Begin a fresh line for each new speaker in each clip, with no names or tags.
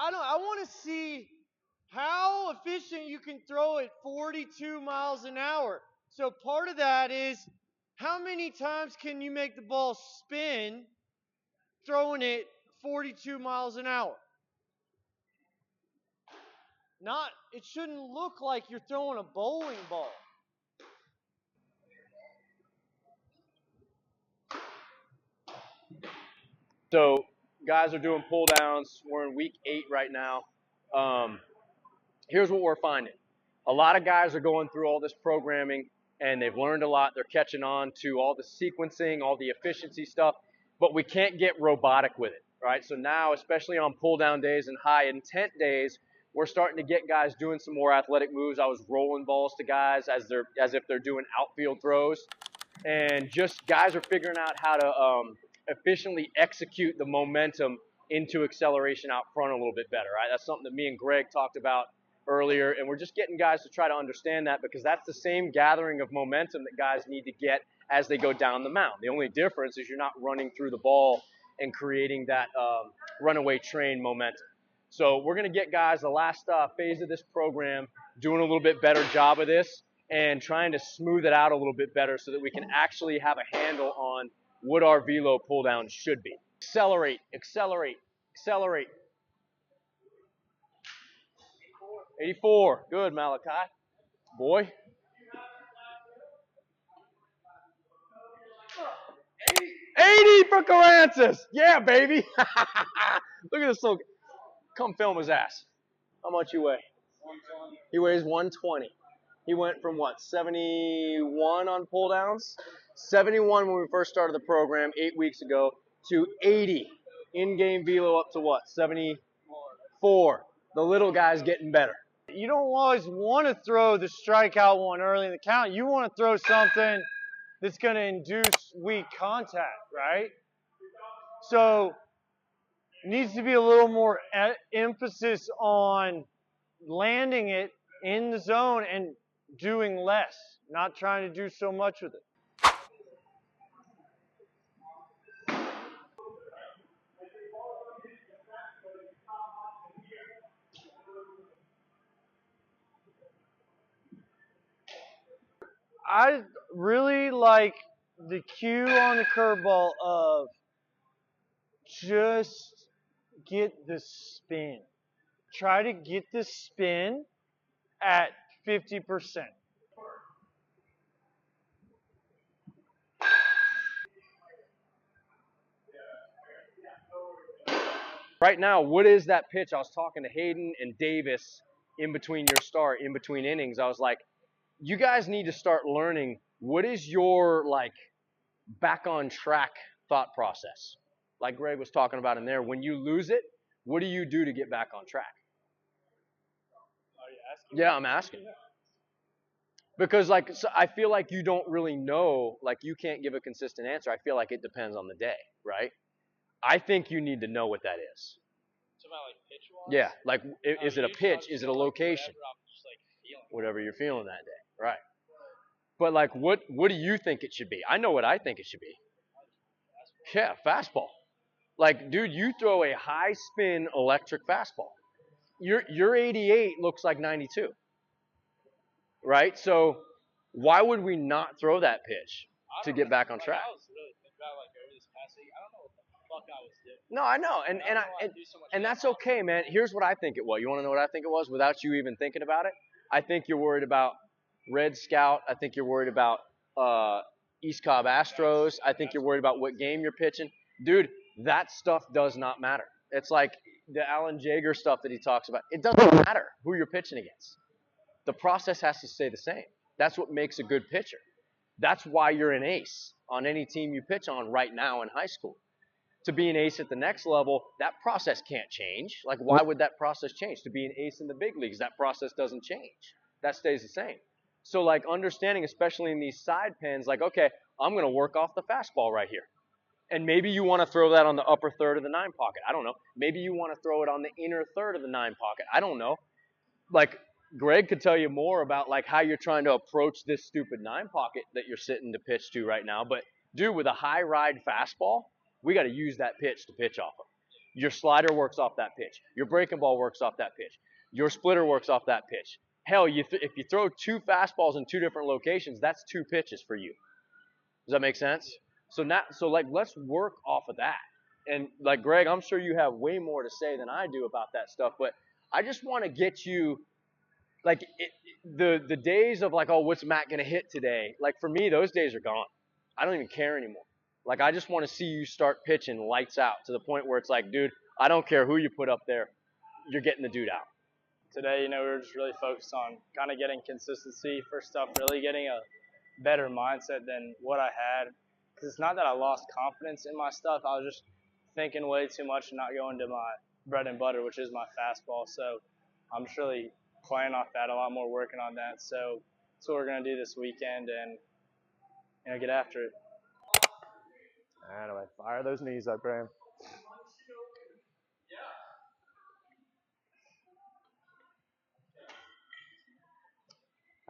I want to see how efficient you can throw it 42 miles an hour. So part of that is how many times can you make the ball spin throwing it 42 miles an hour? It shouldn't look like you're throwing a bowling ball.
So guys are doing pull downs. We're in week 8 right now. Here's what we're finding. A lot of guys are going through all this programming and they've learned a lot. They're catching on to all the sequencing, all the efficiency stuff, but we can't get robotic with it, right? So now, especially on pull down days and high intent days, we're starting to get guys doing some more athletic moves. I was rolling balls to guys as if they're doing outfield throws, and just guys are figuring out how to efficiently execute the momentum into acceleration out front a little bit better, right? That's something that me and Greg talked about earlier, and we're just getting guys to try to understand that because that's the same gathering of momentum that guys need to get as they go down the mound. The only difference is you're not running through the ball and creating that runaway train momentum. So we're going to get guys the last phase of this program doing a little bit better job of this and trying to smooth it out a little bit better so that we can actually have a handle on what our velo pull down should be. Accelerate, accelerate, accelerate. 84. Good, Malachi. Boy. 80 for Carancis. Yeah, baby. Look at this little. Come film his ass. How much you weigh? 120. He weighs 120. He went from what, 71 on pull downs? 71 when we first started the program 8 weeks ago to 80. In-game velo up to what, 74. The little guy's getting better.
You don't always want to throw the strikeout one early in the count. You want to throw something that's going to induce weak contact, right? So it needs to be a little more emphasis on landing it in the zone and doing less, not trying to do so much with it. I really like the cue on the curveball of just get the spin. Try to get the spin at 50%.
Right now, what is that pitch? I was talking to Hayden and Davis in between your start, in between innings. I was like, you guys need to start learning what is your like back on track thought process. Like Greg was talking about in there, when you lose it, what do you do to get back on track?
Are you asking?
Yeah, I'm asking. Because like so I feel like you don't really know, like you can't give a consistent answer. I feel like it depends on the day, right? I think you need to know what that is.
So about like pitch wise?
Yeah, like is it a pitch? Is it a location?
Whatever I'm just like feeling.
Whatever you're feeling that day, right? But like, what do you think it should be? I know what I think it should be. Yeah, fastball. Like, dude, you throw a high spin electric fastball. Your 88 looks like 92, right? So why would we not throw that pitch to get back on track?
I was really thinking about like over this past week. I don't know what the fuck I was doing.
No, I know, and that's okay, man. Here's what I think it was. You want to know what I think it was without you even thinking about it? I think you're worried about Red Scout. I think you're worried about East Cobb Astros. I think you're worried about what game you're pitching. Dude, that stuff does not matter. It's like the Alan Jaeger stuff that he talks about. It doesn't matter who you're pitching against. The process has to stay the same. That's what makes a good pitcher. That's why you're an ace on any team you pitch on right now in high school. To be an ace at the next level, that process can't change. Like, why would that process change? To be an ace in the big leagues, that process doesn't change. That stays the same. So, like, understanding, especially in these side pens, like, okay, I'm going to work off the fastball right here. And maybe you want to throw that on the upper third of the 9 pocket. I don't know. Maybe you want to throw it on the inner third of the 9 pocket. I don't know. Like, Greg could tell you more about, like, how you're trying to approach this stupid 9 pocket that you're sitting to pitch to right now. But, dude, with a high ride fastball, we got to use that pitch to pitch off of. Your slider works off that pitch. Your breaking ball works off that pitch. Your splitter works off that pitch. Hell, if you throw 2 fastballs in 2 different locations, that's 2 pitches for you. Does that make sense? So let's work off of that. And like Greg, I'm sure you have way more to say than I do about that stuff, but I just want to get you, like, the days of like, oh, what's Matt gonna hit today? Like for me, those days are gone. I don't even care anymore. Like I just want to see you start pitching lights out to the point where it's like, dude, I don't care who you put up there, you're getting the dude out.
Today, we were just really focused on kind of getting consistency for stuff, really getting a better mindset than what I had. Because it's not that I lost confidence in my stuff. I was just thinking way too much and not going to my bread and butter, which is my fastball. So I'm just really playing off that, a lot more working on that. So that's what we're going to do this weekend and get after it.
Anyway, fire those knees up, Graham.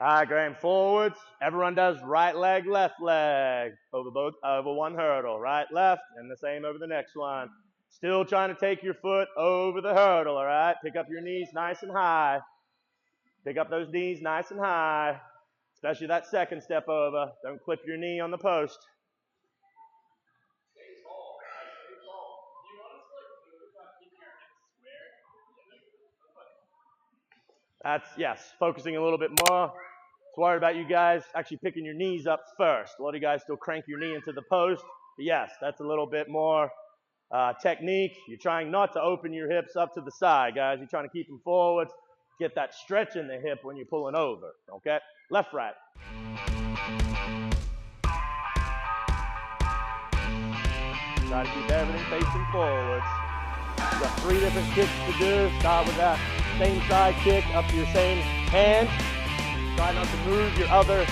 All right, Graham, forwards. Everyone does right leg, left leg over one hurdle. Right, left, and the same over the next one. Still trying to take your foot over the hurdle, all right? Pick up your knees nice and high. Pick up those knees nice and high, especially that second step over. Don't clip your knee on the post. That's, yes, focusing a little bit more. It's worried about you guys actually picking your knees up first. A lot of you guys still crank your knee into the post. But yes, that's a little bit more technique. You're trying not to open your hips up to the side, guys. You're trying to keep them forward. Get that stretch in the hip when you're pulling over, okay? Left, right. Try to keep everything facing forwards. You've got 3 different kicks to do. Start with that same side kick up to your same hand. Try not to move your other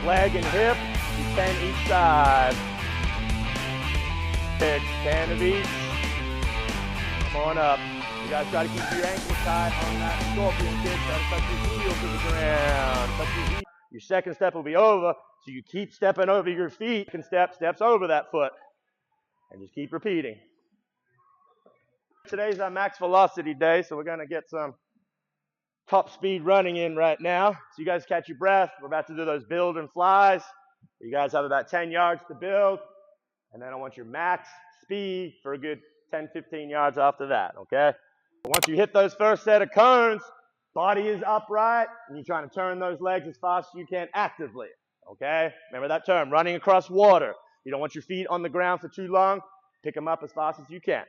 leg and hip. You 10 each side. 10 of each. Come on up. You guys try to keep your ankles tight on that scorpion kick. Try to touch your heel to the ground. Touch your heel. Your second step will be over, so you keep stepping over your feet. Second step steps over that foot. And just keep repeating. Today's our max velocity day, so we're going to get some top speed running in right now. So you guys catch your breath. We're about to do those build and flies. You guys have about 10 yards to build. And then I want your max speed for a good 10, 15 yards after that, okay? But once you hit those first set of cones, body is upright, and you're trying to turn those legs as fast as you can actively, okay? Remember that term, running across water. You don't want your feet on the ground for too long. Pick them up as fast as you can.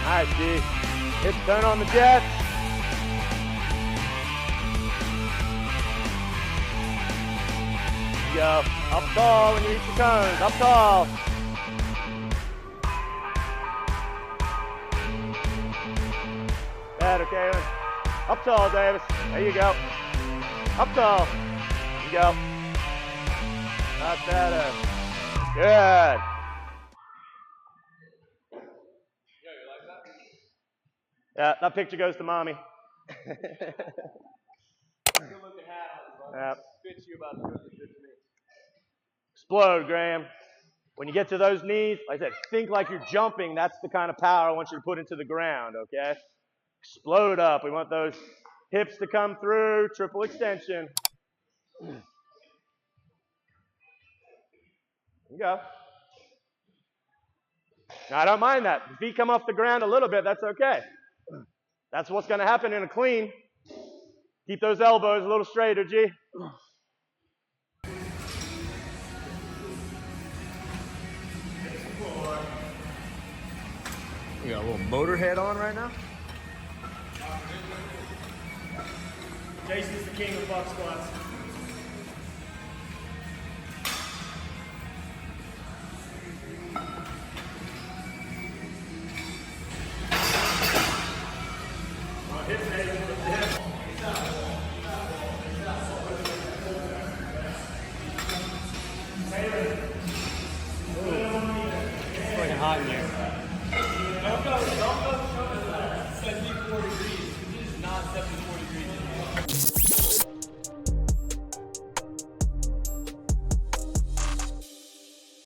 Nice, G. Hit, turn on the jets. There you go. Up tall when you reach the cones. Up tall. Better, Kaylin. Up tall, Davis. There you go. Up tall. There you go. Not better. Good. Yeah, that picture goes to mommy. Yeah. Explode, Graham. When you get to those knees, like I said, think like you're jumping. That's the kind of power I want you to put into the ground, okay? Explode up. We want those hips to come through. Triple extension. There you go. Now, I don't mind that. If feet come off the ground a little bit, that's okay. That's what's going to happen in a clean. Keep those elbows a little straighter, G.
We got a little motorhead on right now.
Jason's the king of buck squats.
It's fucking hot in here.
Don't go